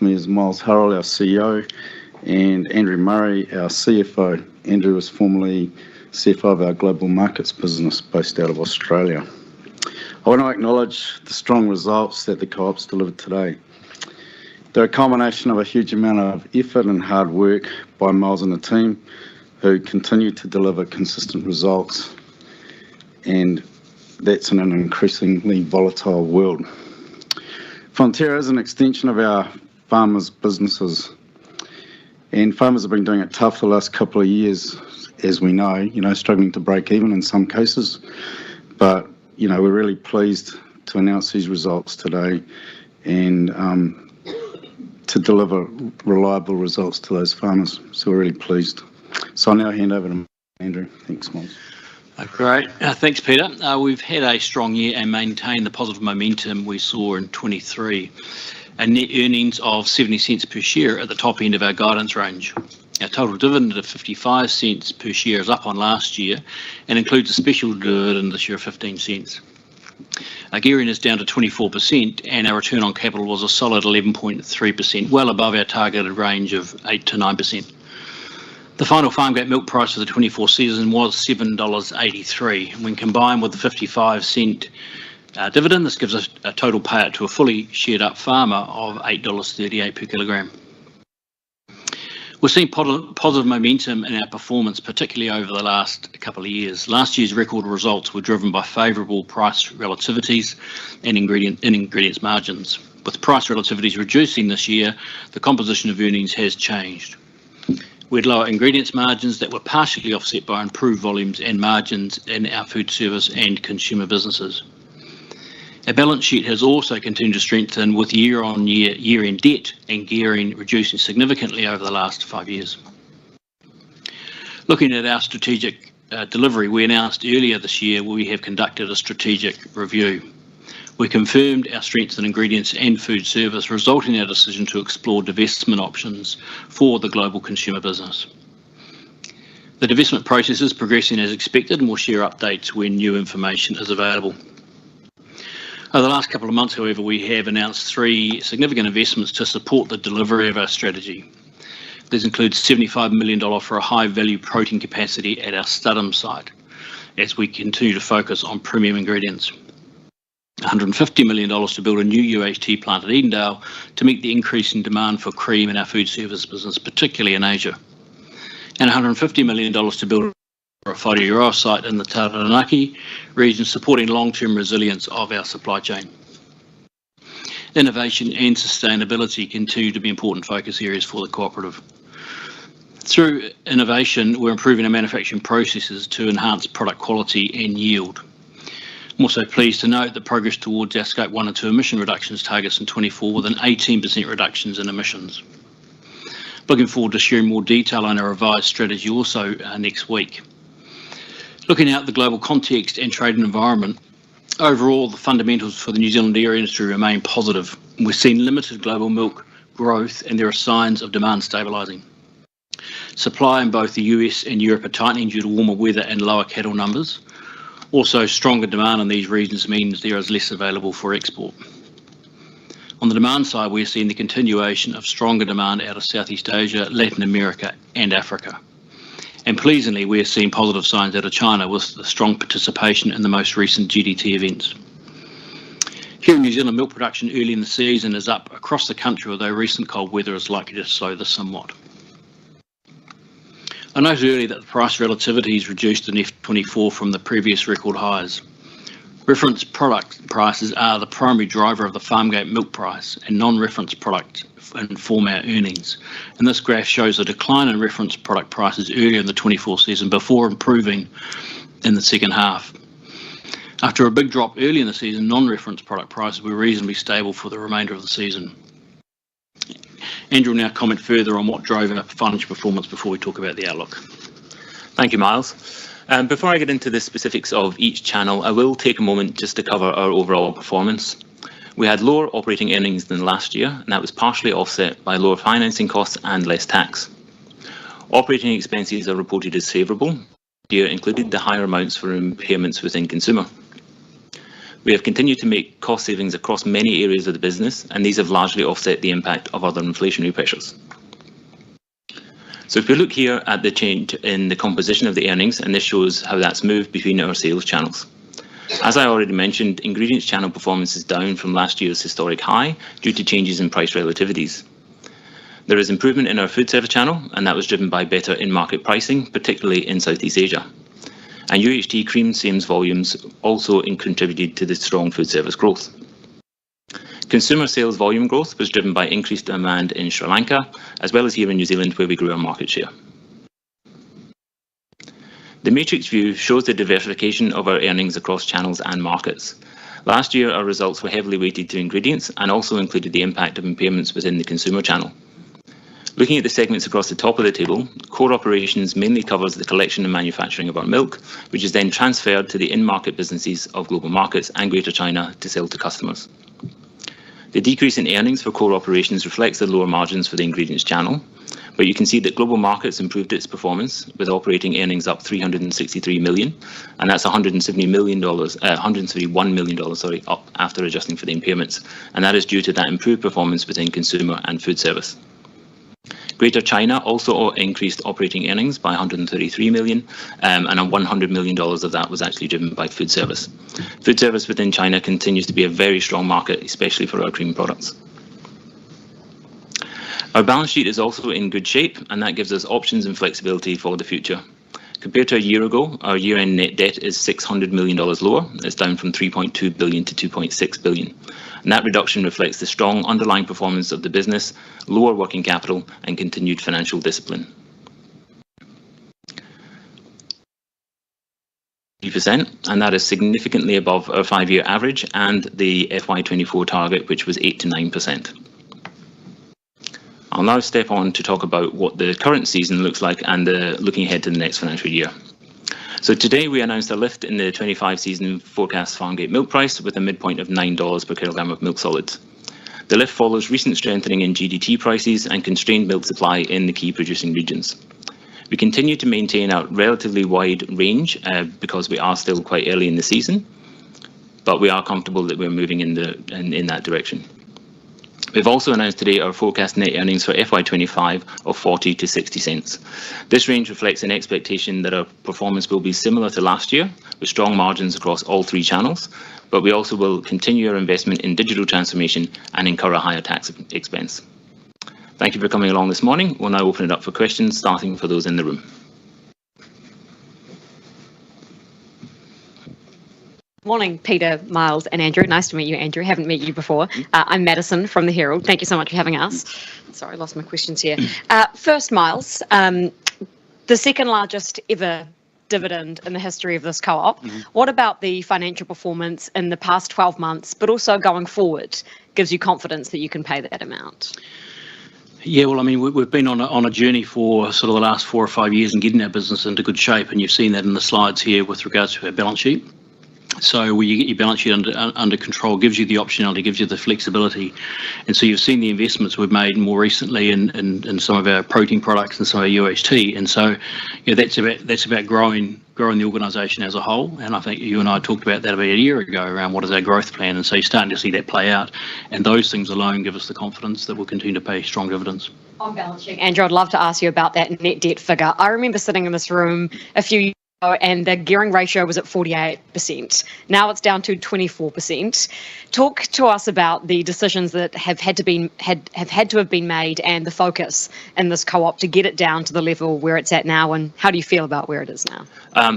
Me is Nzherald, our CEO, and Andrew Murray, our CFO. Andrew was formerly CFO of our global markets business based out of Australia. I want to acknowledge the strong results that the co-op's delivered today. They're a culmination of a huge amount of effort and hard work by Miles and the team, who continue to deliver consistent results, and that's in an increasingly volatile world. Fonterra is an extension of our farmers' businesses, and farmers have been doing it tough the last couple of years, as we know, struggling to break even in some cases. But, we're really pleased to announce these results today and to deliver reliable results to those farmers. So we're really pleased. So I'll now hand over to Andrew. Thanks, Miles. Great. Thanks, Peter. We've had a strong year and maintained the positive momentum we saw in 23. A net earnings of 70 cents per share at the top end of our guidance range. Our total dividend of 55 cents per share is up on last year and includes a special dividend this year of 15 cents. Our gearing is down to 24% and our return on capital was a solid 11.3%, well above our targeted range of 8 to 9%. The final farmgate milk price for the 24 season was $7.83. When combined with the 55 cent dividend, this gives us a total payout to a fully shared up farmer of $8.38 per kilogram. We're seeing positive momentum in our performance, particularly over the last couple of years. Last year's record results were driven by favourable price relativities and ingredients margins. With price relativities reducing this year, the composition of earnings has changed. We had lower ingredients margins that were partially offset by improved volumes and margins in our food service and consumer businesses. Our balance sheet has also continued to strengthen with year-on-year year-end debt and gearing reducing significantly over the last 5 years. Looking at our strategic delivery, we announced earlier this year we have conducted a strategic review. We confirmed our strengths in ingredients and food service, resulting in our decision to explore divestment options for the global consumer business. The divestment process is progressing as expected, and we'll share updates when new information is available. Over the last couple of months, however, we have announced 3 significant investments to support the delivery of our strategy. These include $75 million for a high-value protein capacity at our Studham site, as we continue to focus on premium ingredients. $150 million to build a new UHT plant at Edendale to meet the increasing demand for cream in our food service business, particularly in Asia. And $150 million to build a Whairoa site in the Taranaki region, supporting long-term resilience of our supply chain. Innovation and sustainability continue to be important focus areas for the cooperative. Through innovation, we're improving our manufacturing processes to enhance product quality and yield. I'm also pleased to note the progress towards our Scope 1 and 2 emission reductions targets in 24 with an 18% reductions in emissions. Looking forward to sharing more detail on our revised strategy also next week. Looking at the global context and trading environment, overall the fundamentals for the New Zealand dairy industry remain positive. We've seen limited global milk growth and there are signs of demand stabilising. Supply in both the US and Europe are tightening due to warmer weather and lower cattle numbers. Also, stronger demand in these regions means there is less available for export. On the demand side, we're seeing the continuation of stronger demand out of Southeast Asia, Latin America and Africa. And pleasingly, we're seeing positive signs out of China with the strong participation in the most recent GDT events. Here in New Zealand, milk production early in the season is up across the country, although recent cold weather is likely to slow this somewhat. I noted earlier that the price relativity is reduced in F24 from the previous record highs. Reference product prices are the primary driver of the farmgate milk price, and non-reference product inform our earnings. And this graph shows a decline in reference product prices earlier in the 24 season before improving in the second half. After a big drop early in the season, non-reference product prices were reasonably stable for the remainder of the season. Andrew will now comment further on what drove our financial performance before we talk about the outlook. Thank you, Miles. Before I get into the specifics of each channel, I will take a moment just to cover our overall performance. We had lower operating earnings than last year, and that was partially offset by lower financing costs and less tax. Operating expenses are reported as favourable. Here included the higher amounts for impairments within consumer. We have continued to make cost savings across many areas of the business, and these have largely offset the impact of other inflationary pressures. So if we look here at the change in the composition of the earnings, and this shows how that's moved between our sales channels. As I already mentioned, ingredients channel performance is down from last year's historic high due to changes in price relativities. There is improvement in our food service channel, and that was driven by better in-market pricing, particularly in Southeast Asia. And UHT cream sales volumes also contributed to the strong food service growth. Consumer sales volume growth was driven by increased demand in Sri Lanka, as well as here in New Zealand, where we grew our market share. The matrix view shows the diversification of our earnings across channels and markets. Last year, our results were heavily weighted to ingredients and also included the impact of impairments within the consumer channel. Looking at the segments across the top of the table, core operations mainly covers the collection and manufacturing of our milk, which is then transferred to the in-market businesses of global markets and Greater China to sell to customers. The decrease in earnings for core operations reflects the lower margins for the ingredients channel, but you can see that global markets improved its performance with operating earnings up $363 million, and that's $171 million up after adjusting for the impairments, and that is due to that improved performance within consumer and food service. Greater China also increased operating earnings by $133 million, and $100 million of that was actually driven by food service. Food service within China continues to be a very strong market, especially for our cream products. Our balance sheet is also in good shape, and that gives us options and flexibility for the future. Compared to a year ago, our year-end net debt is $600 million lower. It's down from $3.2 billion to $2.6 billion. And that reduction reflects the strong underlying performance of the business, lower working capital, and continued financial discipline. 3%, and that is significantly above our 5-year average and the FY24 target, which was 8 to 9%. I'll now step on to talk about what the current season looks like and looking ahead to the next financial year. So today we announced a lift in the 25 season forecast farm gate milk price with a midpoint of $9 per kilogram of milk solids. The lift follows recent strengthening in GDT prices and constrained milk supply in the key producing regions. We continue to maintain a relatively wide range because we are still quite early in the season, but we are comfortable that we're moving in that direction. We've also announced today our forecast net earnings for FY25 of 40 to 60 cents. This range reflects an expectation that our performance will be similar to last year, with strong margins across all three channels, but we also will continue our investment in digital transformation and incur a higher tax expense. Thank you for coming along this morning. We'll now open it up for questions, starting for those in the room. Morning, Peter, Miles and Andrew. Nice to meet you, Andrew. Haven't met you before. I'm Madison from the Herald. Thank you so much for having us. Sorry, I lost my questions here. First, Miles, the second largest ever dividend in the history of this co-op. What about the financial performance in the past 12 months, but also going forward, gives you confidence that you can pay that amount? Yeah, well, I mean, we've been on a journey for sort of the last 4 or 5 years and getting our business into good shape, and you've seen that in the slides here with regards to our balance sheet. So where you get your balance sheet under control gives you the optionality, gives you the flexibility. And so you've seen the investments we've made more recently in some of our protein products and some of our UHT. And so that's about growing the organisation as a whole. And I think you and I talked about that about a year ago around what is our growth plan. And so you're starting to see that play out. And those things alone give us the confidence that we'll continue to pay strong dividends. On balance sheet, Andrew, I'd love to ask you about that net debt figure. I remember sitting in this room a few years and the gearing ratio was at 48%. Now it's down to 24%. Talk to us about the decisions that have had to have been made and the focus in this co-op to get it down to the level where it's at now, and how do you feel about where it is now?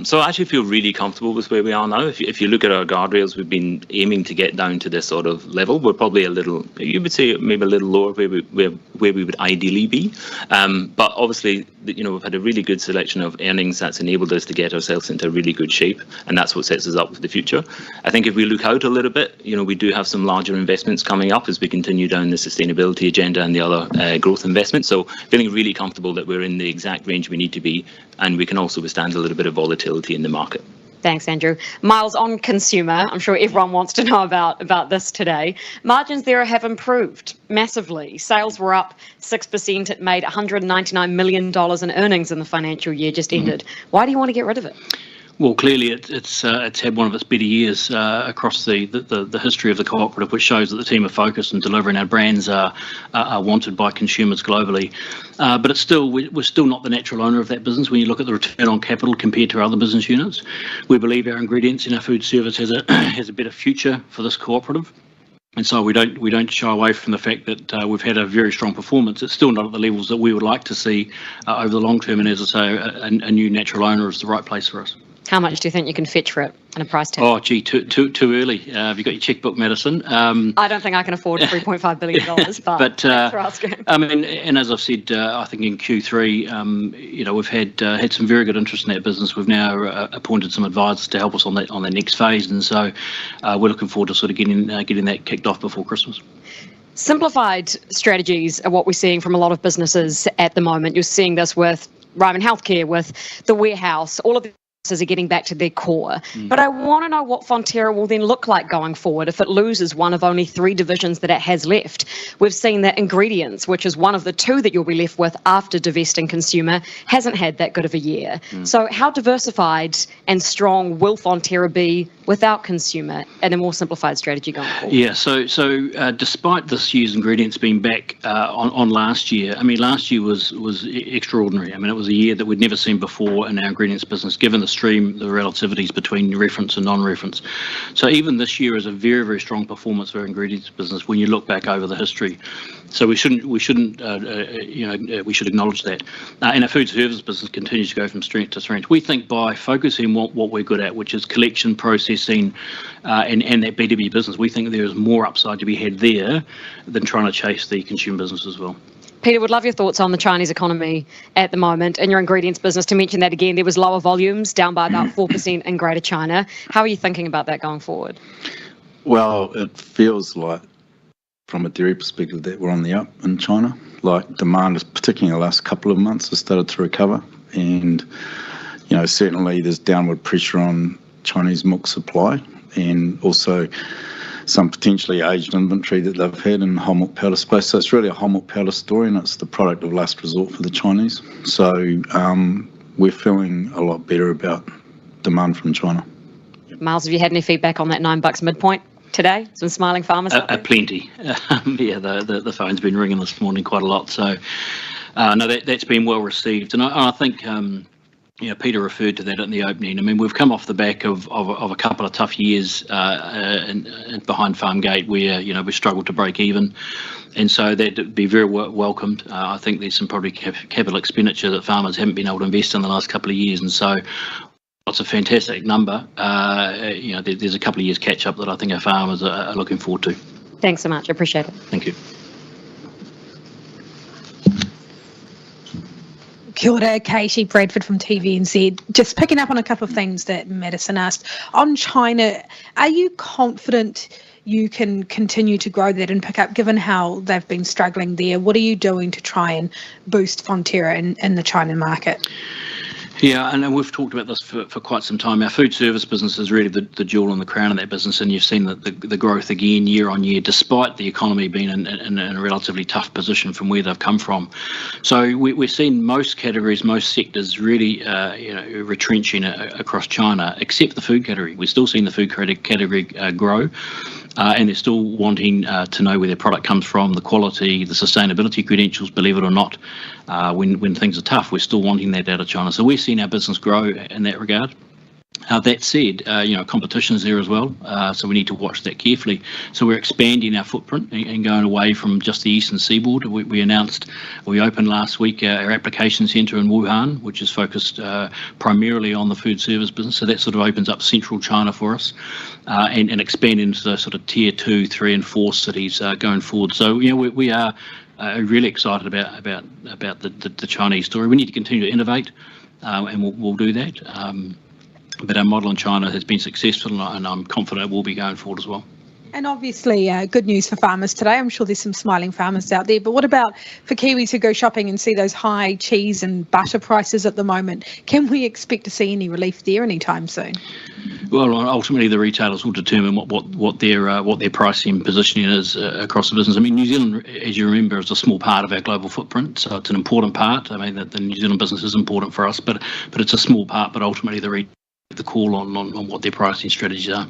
So I actually feel really comfortable with where we are now. If you look at our guardrails, we've been aiming to get down to this sort of level. We're probably a little, you would say maybe a little lower where we would ideally be. But obviously, we've had a really good selection of earnings that's enabled us to get ourselves into really good shape, and that's what sets us up for the future. I think if we look out a little bit, we do have some larger investments coming up as we continue down the sustainability agenda and the other growth investments. So feeling really comfortable that we're in the exact range we need to be, and we can also withstand a little bit of volatility in the market. Thanks, Andrew. Miles, on consumer, I'm sure everyone wants to know about this today. Margins there have improved massively. Sales were up 6%. It made $199 million in earnings in the financial year just ended. Why do you want to get rid of it? Well, clearly it's had one of its better years across the history of the cooperative, which shows that the team are focused and delivering. Our brands are wanted by consumers globally, but we're still not the natural owner of that business. When you look at the return on capital compared to other business units, we believe our ingredients in our food service has a better future for this cooperative. And so we don't shy away from the fact that we've had a very strong performance. It's still not at the levels that we would like to see over the long term. And as I say, a new natural owner is the right place for us. How much do you think you can fetch for it in a price tag? Oh, gee, too early. Have you got your checkbook, Madison? I don't think I can afford $3.5 billion, but thanks for asking. I mean, and as I've said, I think in Q3, we've had some very good interest in that business. We've now appointed some advisors to help us on that next phase, and so we're looking forward to sort of getting that kicked off before Christmas. Simplified strategies are what we're seeing from a lot of businesses at the moment. You're seeing this with Ryman Healthcare, with the warehouse, all of the are getting back to their core. But I want to know what Fonterra will then look like going forward if it loses one of only 3 divisions that it has left. We've seen that ingredients, which is one of the 2 that you'll be left with after divesting consumer, hasn't had that good of a year. So how diversified and strong will Fonterra be without consumer and a more simplified strategy going forward? Yeah, so despite this year's ingredients being back on last year, I mean, last year was extraordinary. I mean, it was a year that we'd never seen before in our ingredients business, given the relativities between reference and non-reference. So even this year is a very, very strong performance for our ingredients business when you look back over the history. So we should acknowledge that. And our food service business continues to go from strength to strength. We think by focusing what we're good at, which is collection, processing, and that B2B business, we think there is more upside to be had there than trying to chase the consumer business as well. Peter, would love your thoughts on the Chinese economy at the moment and your ingredients business. To mention that again, there was lower volumes, down by about 4% in Greater China. How are you thinking about that going forward? Well, it feels like, from a dairy perspective, that we're on the up in China. Like demand, particularly in the last couple of months, has started to recover. And, certainly there's downward pressure on Chinese milk supply and also some potentially aged inventory that they've had in the whole milk powder space. So it's really a whole milk powder story, and it's the product of last resort for the Chinese. So we're feeling a lot better about demand from China. Miles, have you had any feedback on that $9 midpoint today? Some smiling farmers? Plenty. Yeah, the phone's been ringing this morning quite a lot. So no, that's been well received, and I think. Peter referred to that in the opening. I mean, we've come off the back of a couple of tough years behind farm gate where, we struggled to break even. And so that'd be very welcomed. I think there's some probably capital expenditure that farmers haven't been able to invest in the last couple of years. And so it's a fantastic number. There's a couple of years catch up that I think our farmers are looking forward to. Thanks so much. I appreciate it. Thank you. Kia ora, Katie Bradford from TVNZ. Just picking up on a couple of things that Madison asked. On China, are you confident you can continue to grow that and pick up, given how they've been struggling there? What are you doing to try and boost Fonterra in the China market? Yeah, and we've talked about this for quite some time. Our food service business is really the jewel in the crown of that business, and you've seen the growth again year on year, despite the economy being in a relatively tough position from where they've come from. So we're seeing most categories, most sectors really retrenching across China, except the food category. We're still seeing the food category grow. And they're still wanting to know where their product comes from, the quality, the sustainability credentials, believe it or not. When things are tough, we're still wanting that out of China. So we're seeing our business grow in that regard. That said, competition's there as well, so we need to watch that carefully. So we're expanding our footprint and going away from just the eastern seaboard. We opened last week our application centre in Wuhan, which is focused primarily on the food service business. So that sort of opens up central China for us, and expand into the sort of tier 2, 3 and 4 cities going forward. So we are really excited about the Chinese story. We need to continue to innovate, and we'll do that. But our model in China has been successful, and I'm confident it will be going forward as well. And obviously, good news for farmers today. I'm sure there's some smiling farmers out there. But what about for Kiwis who go shopping and see those high cheese and butter prices at the moment? Can we expect to see any relief there anytime soon? Well, ultimately, the retailers will determine what their pricing positioning is across the business. I mean, New Zealand, as you remember, is a small part of our global footprint, so it's an important part. I mean, the New Zealand business is important for us, but it's a small part. But ultimately, the the call on what their pricing strategies are.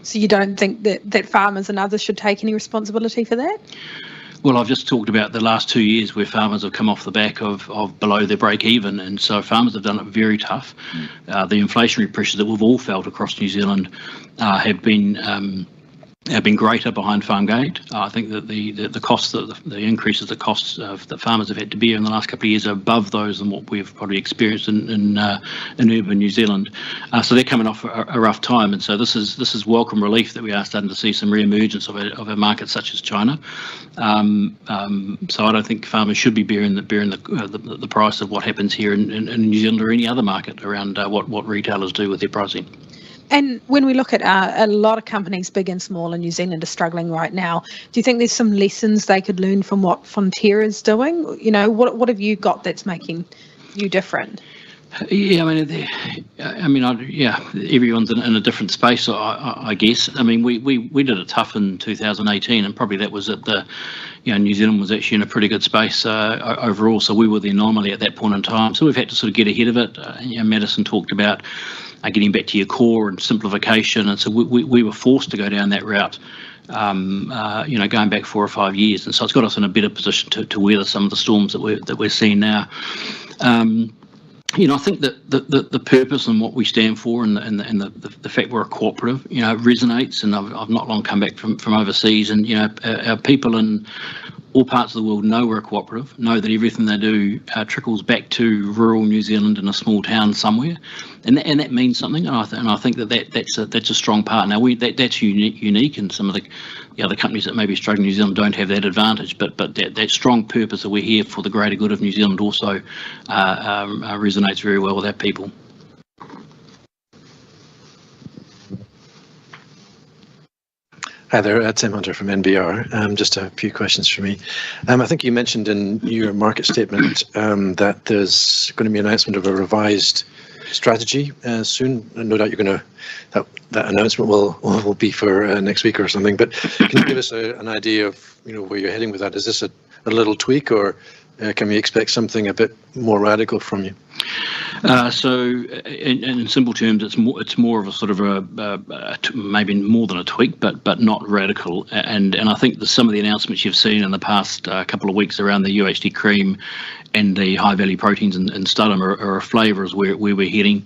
So you don't think that farmers and others should take any responsibility for that? Well, I've just talked about the last 2 years where farmers have come off the back of below their break even, and so farmers have done it very tough. The inflationary pressures that we've all felt across New Zealand have been greater behind farm gate. I think that the costs, the increases, the costs that farmers have had to bear in the last couple of years are above those than what we've probably experienced in urban New Zealand. So they're coming off a rough time, and so this is welcome relief that we are starting to see some re-emergence of a market such as China. So I don't think farmers should be bearing the price of what happens here in New Zealand or any other market around what retailers do with their pricing. And when we look at a lot of companies, big and small in New Zealand, are struggling right now, do you think there's some lessons they could learn from what Fonterra is doing? You know, what have you got that's making you different? Yeah, everyone's in a different space, I guess. I mean, we did it tough in 2018, and probably that was New Zealand was actually in a pretty good space overall, so we were the anomaly at that point in time. So we've had to sort of get ahead of it. Madison talked about getting back to your core and simplification, and so we were forced to go down that route, going back 4 or 5 years, and so it's got us in a better position to weather some of the storms that we're seeing now. I think that the purpose and what we stand for and the fact we're a cooperative, resonates, and I've not long come back from overseas, and our people in all parts of the world know we're a cooperative, know that everything they do trickles back to rural New Zealand in a small town somewhere, and that means something, and I think that's a strong part. Now that's unique, and some of the other companies that may be struggling in New Zealand don't have that advantage, but that strong purpose that we're here for the greater good of New Zealand also resonates very well with our people. Hi there, Tim Hunter from NBR. Just a few questions for me. I think you mentioned in your market statement that there's going to be an announcement of a revised strategy soon. No doubt you're going to that announcement will be for next week or something. But can you give us an idea of where you're heading with that? Is this a little tweak, or can we expect something a bit more radical from you? So, in simple terms, it's more of a sort of maybe more than a tweak, but not radical. And I think some of the announcements you've seen in the past couple of weeks around the UHT cream and the high value proteins and Studham are a flavour as where we're heading.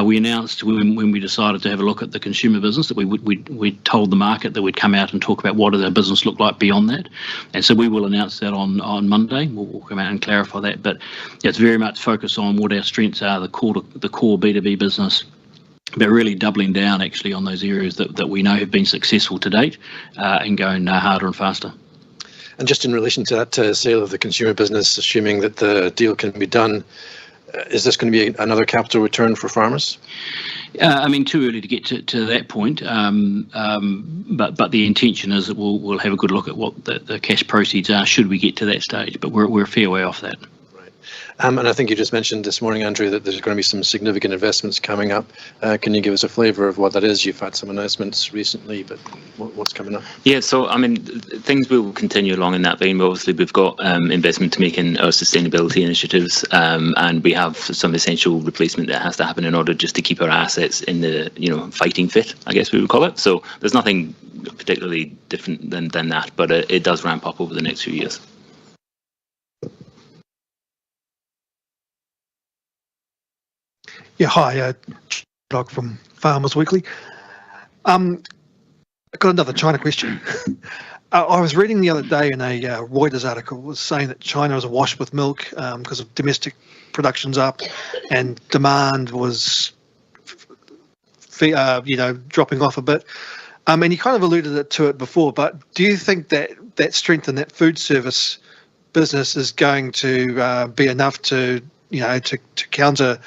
We announced when we decided to have a look at the consumer business that we told the market that we'd come out and talk about what does our business look like beyond that, and so we will announce that on Monday. We'll come out and clarify that, but it's very much focused on what our strengths are, the core B2B business, but really doubling down actually on those areas that we know have been successful to date, and going harder and faster. And just in relation to that sale of the consumer business, assuming that the deal can be done, is this going to be another capital return for farmers? Too early to get to that point, but the intention is that we'll have a good look at what the cash proceeds are should we get to that stage, but we're a fair way off that. Right. And I think you just mentioned this morning, Andrew, that there's going to be some significant investments coming up. Can you give us a flavour of what that is? You've had some announcements recently, but what's coming up? Yeah, so things will continue along in that vein. Obviously, we've got investment to make in our sustainability initiatives, and we have some essential replacement that has to happen in order just to keep our assets in the fighting fit, I guess we would call it. So there's nothing particularly different than that, but it does ramp up over the next few years. Yeah, hi, Doug from Farmers Weekly. I've got another China question. I was reading the other day in a Reuters article was saying that China was awash with milk because of domestic production's up and demand was, dropping off a bit. And you kind of alluded to it before, but do you think that strength in that food service business is going to be enough to counter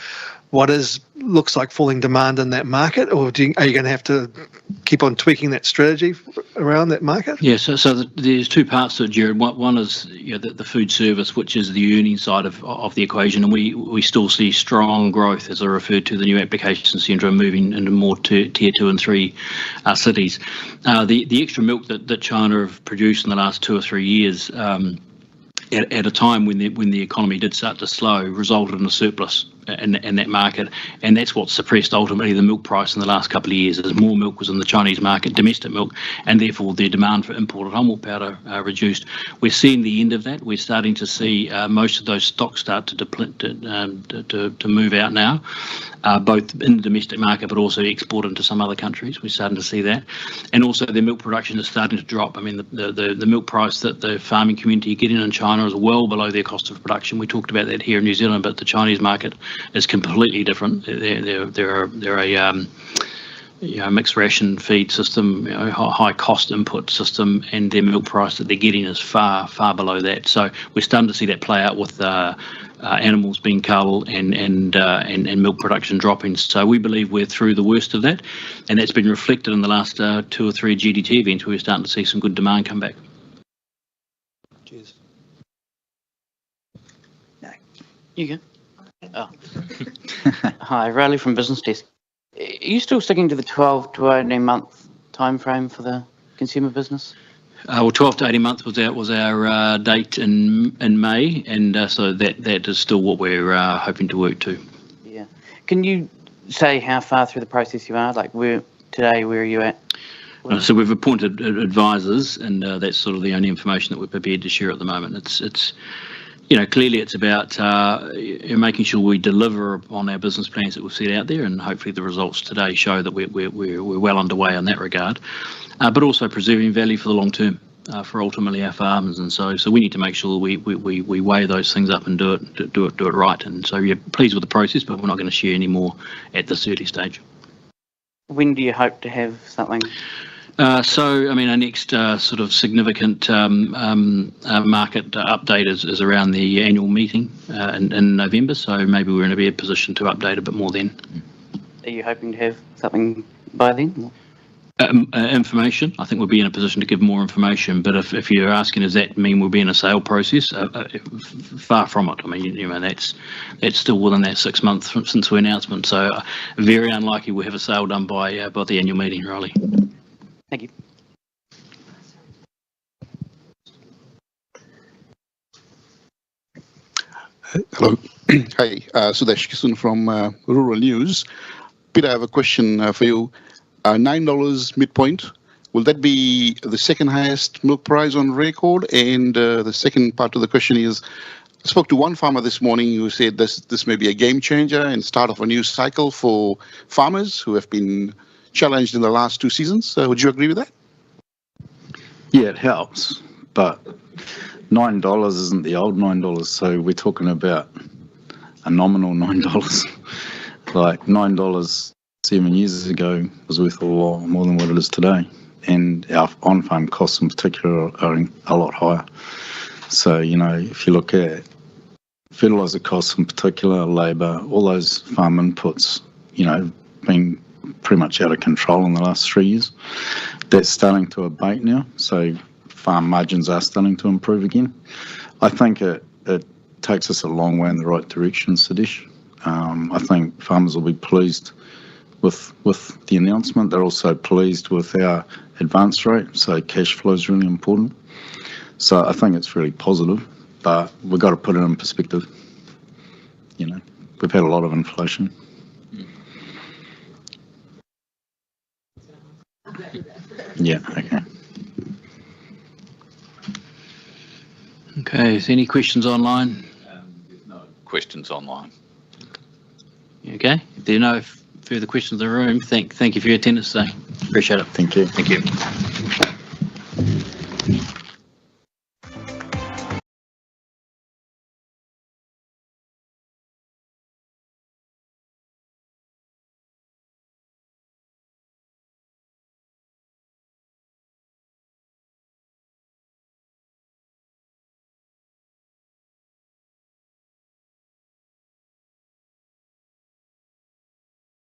what looks like falling demand in that market, or are you going to have to keep on tweaking that strategy around that market? Yeah, so there's two parts to it, Jared. One is the food service, which is the earning side of the equation, and we still see strong growth, as I referred to, the new application centre moving into more tier 2 and 3 cities. The extra milk that China have produced in the last 2 or 3 years, at a time when the economy did start to slow, resulted in a surplus in that market, and that's what suppressed ultimately the milk price in the last couple of years. As more milk was in the Chinese market, domestic milk, and therefore their demand for imported whole milk powder reduced. We're seeing the end of that. We're starting to see most of those stocks start to move out now, both in the domestic market but also export into some other countries. We're starting to see that, and also their milk production is starting to drop. I mean, the milk price that the farming community are getting in China is well below their cost of production. We talked about that here in New Zealand, but the Chinese market is completely different. They're a mixed ration feed system, high cost input system, and their milk price that they're getting is far below that. So we're starting to see that play out with animals being culled and milk production dropping. So we believe we're through the worst of that, and that's been reflected in the last 2 or 3 GDT events where we're starting to see some good demand come back. Cheers. No. You go. Oh. Hi, Riley from Business Desk. Are you still sticking to the 12 to 18 month time frame for the consumer business? Well, 12 to 18 months was our date in May, and so that is still what we're hoping to work to. Yeah. Can you say how far through the process you are? Like, where are you at? So we've appointed advisors, and that's sort of the only information that we're prepared to share at the moment. It's clearly it's about making sure we deliver on our business plans that we've set out there, and hopefully the results today show that we're well underway in that regard, but also preserving value for the long term for ultimately our farmers. And so we need to make sure we weigh those things up and do it right. And so we're pleased with the process, but we're not going to share any more at this early stage. When do you hope to have something? So, I mean, our next sort of significant market update is around the annual meeting in November, so maybe we're in a better position to update a bit more then. Are you hoping to have something by then? Information. I think we'll be in a position to give more information, but if you're asking, does that mean we'll be in a sale process? Far from it. I mean, that's still within that 6 months since the announcement, so very unlikely we'll have a sale done by the annual meeting, Riley. Thank you. Hello. Hi, Sudesh Kisun from Rural News. Peter, I have a question for you. $9 midpoint, will that be the second highest milk price on record? And the second part of the question is, I spoke to one farmer this morning who said this may be a game changer and start of a new cycle for farmers who have been challenged in the last 2 seasons. Would you agree with that? Yeah, it helps, but $9 isn't the old $9, so we're talking about a nominal $9. Like $9 7 years ago was worth a lot more than what it is today, and our on-farm costs in particular are a lot higher. So, if you look at fertiliser costs in particular, labour, all those farm inputs, been pretty much out of control in the last 3 years. That's starting to abate now, so farm margins are starting to improve again. I think it takes us a long way in the right direction, Sudesh. I think farmers will be pleased with the announcement. They're also pleased with our advance rate, so cash flow is really important. So I think it's really positive, but we've got to put it in perspective. We've had a lot of inflation. Yeah, okay. Okay, is there any questions online? There's no questions online. Okay, if there are no further questions in the room, thank you for your attendance today. Appreciate it. Thank you. Thank you.